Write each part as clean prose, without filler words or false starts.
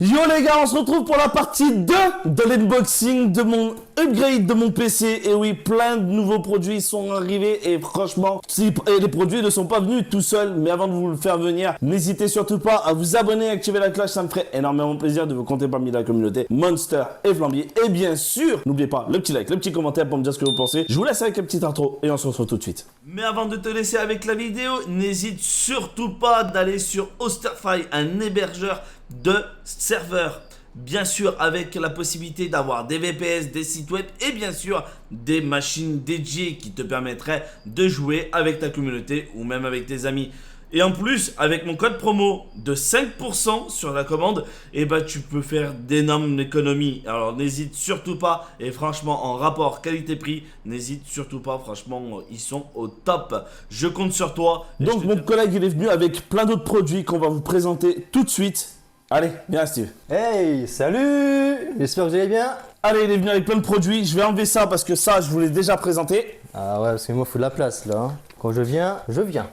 Yo les gars, on se retrouve pour la partie 2 de l'unboxing de mon upgrade de mon PC. Et oui, plein de nouveaux produits sont arrivés et franchement, les produits ne sont pas venus tout seuls. Mais avant de vous le faire venir, n'hésitez surtout pas à vous abonner, activer la cloche, ça me ferait énormément plaisir de vous compter parmi la communauté Monster et Flambier. Et bien sûr, n'oubliez pas le petit like, le petit commentaire pour me dire ce que vous pensez. Je vous laisse avec une petite intro et on se retrouve tout de suite. Mais avant de te laisser avec la vidéo, n'hésite surtout pas d'aller sur Osterfy, un hébergeur de serveurs, bien sûr avec la possibilité d'avoir des VPS, des sites web et bien sûr des machines dédiées qui te permettraient de jouer avec ta communauté ou même avec tes amis. Et en plus, avec mon code promo de 5% sur la commande, et bah tu peux faire d'énormes économies. Alors n'hésite surtout pas, et franchement en rapport qualité-prix, n'hésite surtout pas, franchement ils sont au top. Je compte sur toi. Donc mon collègue il est venu avec plein d'autres produits qu'on va vous présenter tout de suite. Allez, viens Steve. Hey, salut! J'espère que vous allez bien. Allez, il est venu avec plein de produits. Je vais enlever ça parce que ça, je vous l'ai déjà présenté. Ah ouais, parce que moi, il faut de la place là. Hein. Quand je viens, je viens.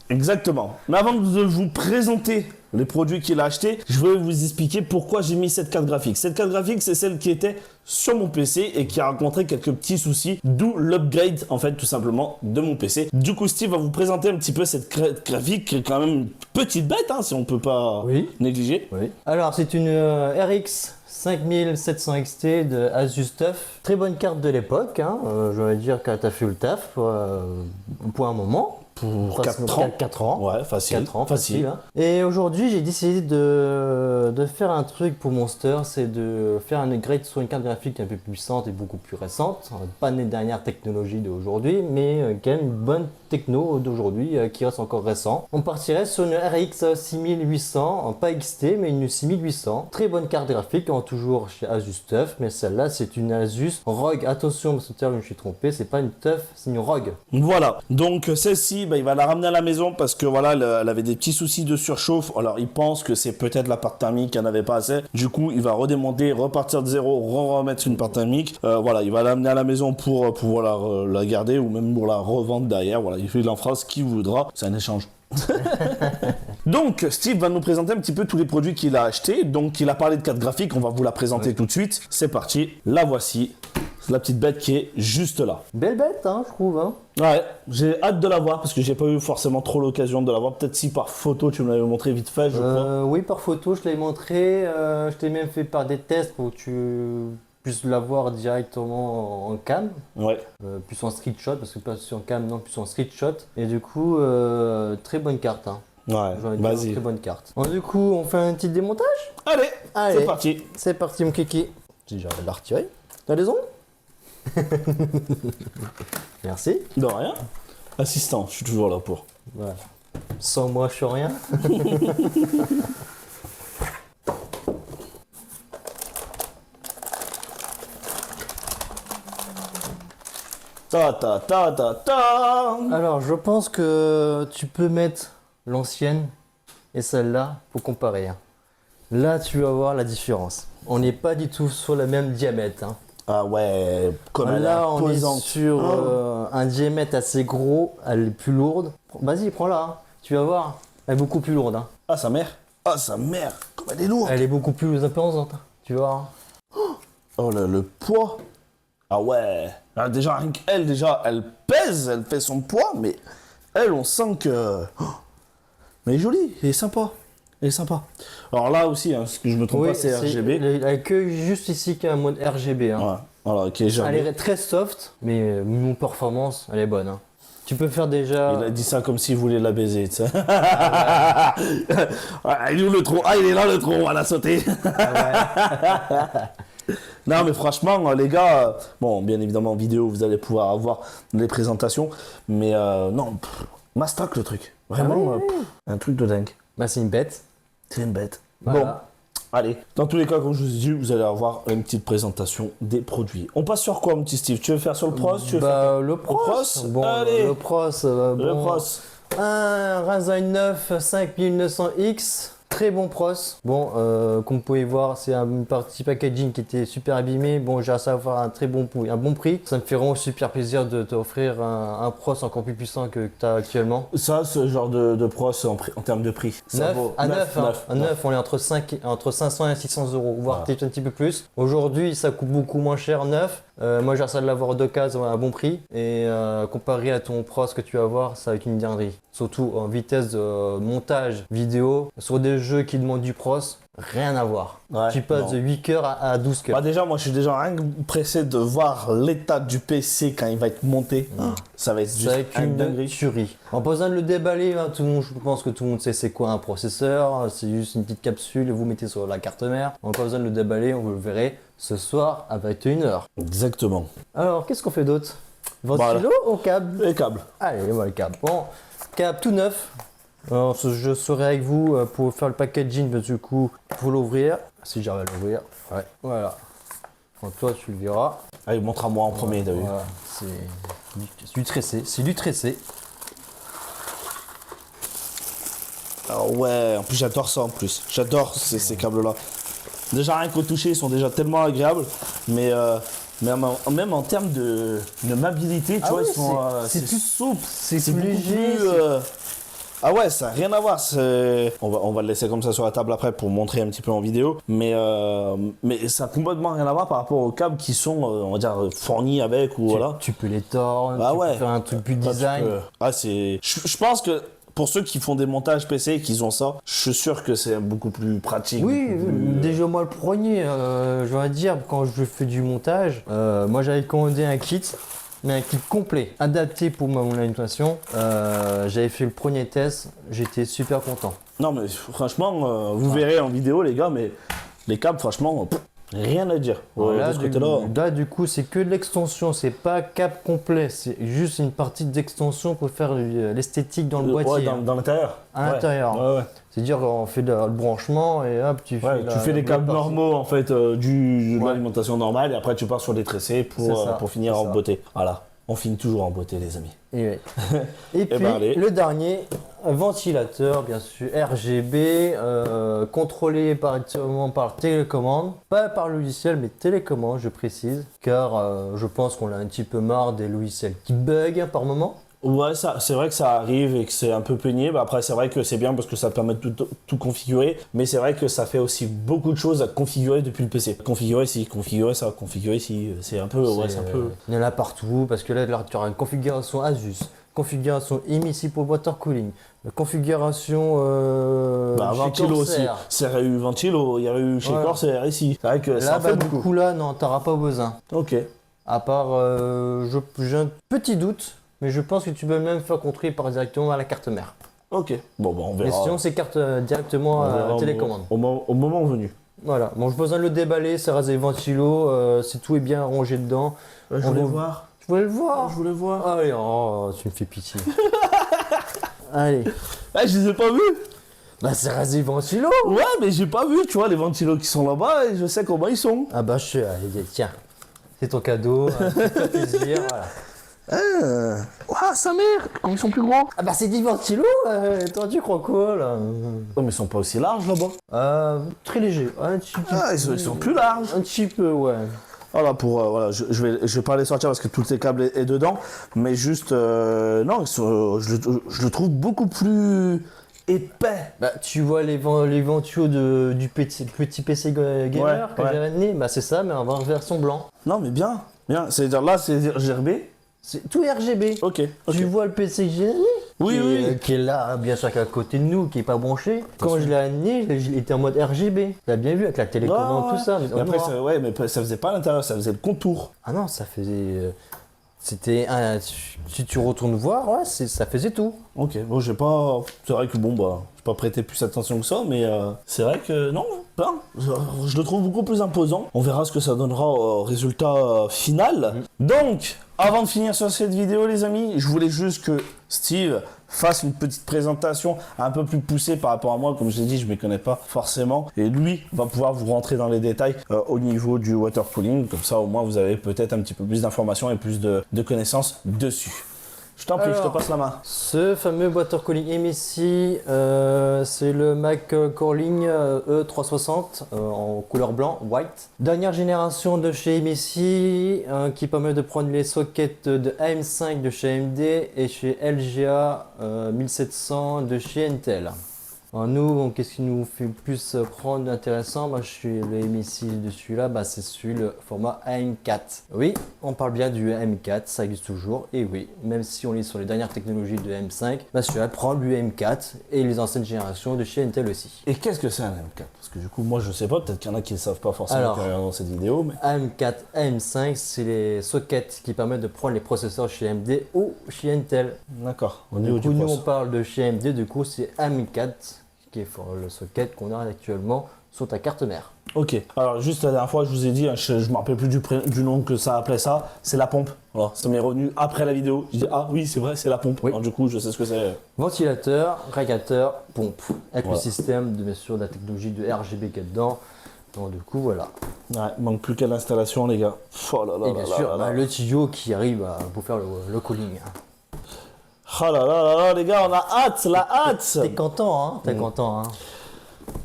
Exactement. Mais avant de vous présenter les produits qu'il a achetés, je vais vous expliquer pourquoi j'ai mis cette carte graphique. Cette carte graphique, c'est celle qui était sur mon PC et qui a rencontré quelques petits soucis, d'où l'upgrade, en fait, tout simplement, de mon PC. Du coup, Steve va vous présenter un petit peu cette carte graphique, qui est quand même une petite bête, hein, si on peut pas négliger. Oui. Alors, c'est une RX 5700 XT de Asus TUF. Très bonne carte de l'époque, hein. Je vais dire qu'elle a fait le taf pour un moment. Pour 4 ans. Ouais, facile. 4 ans, facile. Hein. Et aujourd'hui, j'ai décidé de faire un truc pour Monster, c'est de faire un upgrade sur une carte graphique un peu plus puissante et beaucoup plus récente. Pas les dernières technologies d'aujourd'hui, mais quand même une bonne techno d'aujourd'hui qui reste encore récent. On partirait sur une RX 6800, pas XT, mais une 6800. Très bonne carte graphique, toujours chez Asus TUF, mais celle-là, c'est une Asus ROG. Attention, parce que je me suis trompé, c'est pas une TUF, c'est une ROG. Voilà, donc celle-ci, il va la ramener à la maison parce que voilà, elle avait des petits soucis de surchauffe. Alors il pense que c'est peut-être la part thermique, elle n'avait pas assez. Du coup, il va redémonter, repartir de zéro, remettre une part thermique. Voilà, il va l'amener à la maison pour pouvoir la garder ou même pour la revendre derrière. Voilà, il fait l'emphase ce qu'il voudra. C'est un échange. Donc Steve va nous présenter un petit peu tous les produits qu'il a achetés. Donc il a parlé de carte graphique, on va vous la présenter tout de suite. C'est parti, la voici. C'est la petite bête qui est juste là. Belle bête, hein, je trouve. Hein. Ouais, j'ai hâte de la voir parce que j'ai pas eu forcément trop l'occasion de la voir. Peut-être si par photo tu me l'avais montré vite fait, je crois. Oui, par photo, je l'ai montré. Je t'ai même fait par des tests pour que tu puisses la voir directement en cam. Ouais. Plus en street shot, parce que pas sur cam, non, plus en street shot. Et du coup, très bonne carte. Hein. Ouais, vas-y. Très bonne carte. Bon, du coup, on fait un petit démontage. Allez, c'est parti. C'est parti, mon kiki. J'ai déjà la retirer. T'as les ongles? Merci. De rien. Assistant, je suis toujours là pour. Voilà. Sans moi, je suis rien. Alors, je pense que tu peux mettre l'ancienne et celle-là pour comparer. Hein. Là, tu vas voir la différence. On n'est pas du tout sur le même diamètre. Hein. Ah ouais, comme là, on est sur un diamètre assez gros, elle est plus lourde. Vas-y, prends-la, hein. Tu vas voir, elle est beaucoup plus lourde. Hein. Ah, sa mère. Ah, sa mère, comme elle est lourde. Elle est beaucoup plus imposante, hein. Tu vas voir. Oh là, le poids. Ah ouais. Alors, déjà, elle pèse, elle fait son poids, mais elle, on sent que... Oh, mais elle est jolie, elle est sympa. Elle est sympa. Alors là aussi, hein, ce que je me trompe pas, c'est RGB. Il n'y a que juste ici qu'il y a un mode RGB. Hein. Ouais, voilà, qui est jamais. Elle est très soft, mais mon performance, elle est bonne. Hein. Tu peux faire déjà... Il a dit ça comme s'il voulait la baiser, tu sais. Ah il est où le tronc? Ah, il est là le tronc, elle a sauté. Non mais franchement les gars, bon bien évidemment en vidéo vous allez pouvoir avoir les présentations, mais non, mastoc le truc, vraiment un truc de dingue. Bah c'est une bête. C'est une bête. Voilà. Bon, allez, dans tous les cas comme je vous ai dit, vous allez avoir une petite présentation des produits. On passe sur quoi mon petit Steve? Tu veux faire sur le pros? Le pros. Bon, allez. Le pros. Le pros. Un Ryzen 9 5900X. Très bon pros. Bon, comme vous pouvez voir, c'est une partie packaging qui était super abîmée. Bon, j'ai à savoir un bon prix. Ça me fait vraiment super plaisir de t'offrir un pros encore plus puissant que tu as actuellement. Ça, ce genre de pros en termes de prix. Ça vaut À 9, on est entre 500 et 600 euros, voire peut-être un petit peu plus. Aujourd'hui, ça coûte beaucoup moins cher, 9. Moi, j'ai ça de l'avoir d'occasion à bon prix. Et comparé à ton pros que tu vas avoir, ça va être une dinguerie. Surtout en vitesse de montage vidéo, sur des jeux qui demandent du pros, rien à voir. Ouais, tu passes de 8 cœurs à 12 cœurs. Bah déjà, moi je suis déjà rien que pressé de voir l'état du PC quand il va être monté. Ça va être juste une tuerie. En pas besoin de le déballer, hein, je pense que tout le monde sait c'est quoi un processeur. C'est juste une petite capsule et vous mettez sur la carte mère. On n'a pas besoin de le déballer, on vous le verrez ce soir à 21h. Exactement. Alors, qu'est-ce qu'on fait d'autre? Ventilo ou câble? Les câbles. Allez, on va le câble. Bon, câble tout neuf. Alors, je serai avec vous pour faire le packaging, mais du coup, pour l'ouvrir. Si j'arrive à l'ouvrir. Ouais, voilà. Donc, toi, tu le verras. Allez, montre à moi en premier, t'as vu. Voilà, c'est du tressé. C'est du tressé. Alors ouais, en plus j'adore ça en plus. J'adore ces câbles-là. Déjà rien qu'au toucher, ils sont déjà tellement agréables. Mais même en termes de maniabilité, tu vois, ils sont c'est plus souple, c'est plus beaucoup léger. Ah ouais, ça n'a rien à voir. On va le laisser comme ça sur la table après pour montrer un petit peu en vidéo. Mais ça n'a complètement rien à voir par rapport aux câbles qui sont, on va dire, fournis avec ou voilà. Tu peux les tordre, tu peux faire un truc plus design. Je pense que pour ceux qui font des montages PC et qui ont ça, je suis sûr que c'est beaucoup plus pratique. Oui, déjà moi le premier, je vais dire, quand je fais du montage, moi j'avais commandé un kit. Mais un kit complet, adapté pour mon alimentation. J'avais fait le premier test, j'étais super content. Non mais franchement, vous verrez en vidéo les gars, mais les câbles franchement, rien à dire. Là, du coup, c'est que de l'extension, c'est pas câble complet, c'est juste une partie d'extension pour faire l'esthétique dans le boîtier. Ouais, dans l'intérieur. À l'intérieur. Ouais. C'est-à-dire qu'on fait le branchement et hop, tu fais des câbles normaux en fait, de l'alimentation normale et après tu pars sur des tressés pour finir en beauté. Voilà, on finit toujours en beauté les amis. Et puis le dernier, ventilateur bien sûr, RGB, contrôlé directement par télécommande, pas par logiciel mais télécommande je précise, car je pense qu'on a un petit peu marre des logiciels qui bug par moment. Ouais, c'est vrai que ça arrive et que c'est un peu pénible. Après, c'est vrai que c'est bien parce que ça permet de tout configurer. Mais c'est vrai que ça fait aussi beaucoup de choses à configurer depuis le PC. Configurer ci, configurer ça, configurer ci. C'est un peu. Il y en a partout parce que là tu auras une configuration Asus, configuration EMISI pour water cooling, configuration. Ventilo aussi. C'est eu Ventilo, il y a eu chez Corsair ici. C'est vrai que ça fait beaucoup. Du coup, là, non, t'auras pas besoin. Ok. À part, j'ai un petit doute. Mais je pense que tu peux même faire contrôler directement à la carte mère. Ok. Bon, on verra. Mais sinon, c'est carte directement à télécommande. Au moment venu. Voilà. Bon, je besoin de le déballer, c'est rasé ventilo, si tout est bien rangé dedans. Je voulais voir. Tu voulais le voir? Je voulais voir. Allez, tu me fais pitié. Allez. Ah, je les ai pas vus. Bah, c'est rasé ventilo. Ouais, mais j'ai pas vu, tu vois, les ventilos qui sont là-bas et je sais comment ils sont. Ah bah, tiens. C'est ton cadeau, fais plaisir, voilà. Sa mère, comme ils sont plus grands. Ah bah c'est 10 ventilos, toi tu crois quoi là? Non mais ils sont pas aussi larges là-bas. Très léger, un petit peu. Ah, ils sont plus larges. Un petit peu, ouais. Voilà, je vais pas les sortir parce que tout le câble est dedans, mais juste, non, je le trouve beaucoup plus épais. Bah tu vois les ventilos du petit PC gamer que j'ai amené, bah c'est ça, mais en version blanc. Non mais bien. C'est-à-dire là, c'est RGB. C'est tout RGB. Ok. Tu vois le PC que j'ai amené? Oui. Qui est là, bien sûr, à côté de nous, qui est pas branché. Quand je l'ai amené, il était en mode RGB. T'as bien vu avec la télécommande, tout ça. Mais après, mais ça faisait pas l'intérieur, ça faisait le contour. Ah non, ça faisait. C'était si tu retournes voir, ça faisait tout. Ok, bon, c'est vrai que j'ai pas prêté plus attention que ça, mais c'est vrai que non, je le trouve beaucoup plus imposant. On verra ce que ça donnera au résultat final. Donc, avant de finir sur cette vidéo, les amis, je voulais juste que Steve fasse une petite présentation un peu plus poussée par rapport à moi. Comme je l'ai dit, je ne m'y connais pas forcément. Et lui va pouvoir vous rentrer dans les détails au niveau du water cooling. Comme ça, au moins, vous avez peut-être un petit peu plus d'informations et plus de connaissances dessus. Je t'en prie, je te Alors, passe la main. Ce fameux water cooling MSI, c'est le Mac Cooling E360 en couleur blanc, white. Dernière génération de chez MSI qui permet de prendre les sockets de AM5 de chez AMD et chez LGA 1700 de chez Intel. Alors nous, qu'est-ce qui nous fait plus prendre intéressant? Moi, je suis le MSI dessus là, c'est celui le format AM4. Oui, on parle bien du AM4, ça existe toujours. Et oui, même si on est sur les dernières technologies de AM5, celui-là prend du AM4 et les anciennes générations de chez Intel aussi. Et qu'est-ce que c'est un M4? Parce que du coup, moi je sais pas, peut-être qu'il y en a qui ne savent pas forcément Alors, qui regardent dans cette vidéo. Mais... AM4, AM5, c'est les sockets qui permettent de prendre les processeurs chez AMD ou chez Intel. D'accord, au Du niveau coup, du nous on poste. parle de chez AMD, du coup c'est AM4 qui est le socket qu'on a actuellement sur ta carte mère. Ok, alors juste la dernière fois, je vous ai dit, je me rappelle plus du nom que ça appelait ça, c'est la pompe. Voilà, ça m'est revenu après la vidéo. Je dis, ah oui, c'est vrai, c'est la pompe. Oui. Alors du coup, je sais ce que c'est. Ventilateur, radiateur, pompe. Avec Voilà. le système de, bien sûr, de la technologie de RGB qu'il y a dedans. Donc du coup voilà. Ouais, manque plus qu'à l'installation, les gars. Oh là là Et bien là sûr, là là. le tuyau qui arrive pour faire le cooling. Oh là là là là, les gars, on a hâte, la hâte. T'es content, hein? T'es content, hein?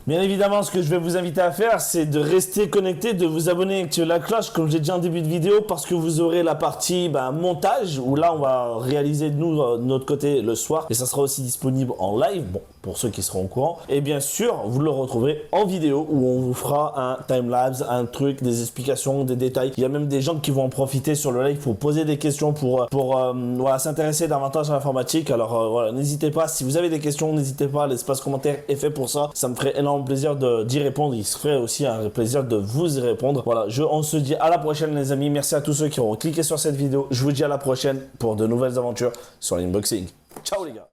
Bien évidemment, ce que je vais vous inviter à faire, c'est de rester connecté, de vous abonner, activer la cloche, comme j'ai dit en début de vidéo, parce que vous aurez la partie montage, où là, on va réaliser nous, de notre côté, le soir, et ça sera aussi disponible en live, bon, pour ceux qui seront au courant. Et bien sûr, vous le retrouverez en vidéo, où on vous fera un time-lapse, un truc, des explications, des détails. Il y a même des gens qui vont en profiter sur le live pour poser des questions, pour voilà, s'intéresser davantage à l'informatique. Alors voilà, n'hésitez pas, si vous avez des questions, n'hésitez pas, l'espace commentaire est fait pour ça. Ça me ferait énormément plaisir d'y répondre. Il se ferait aussi un plaisir de vous y répondre. Voilà, on se dit à la prochaine les amis. Merci à tous ceux qui auront cliqué sur cette vidéo. Je vous dis à la prochaine pour de nouvelles aventures sur l'inboxing. Ciao les gars.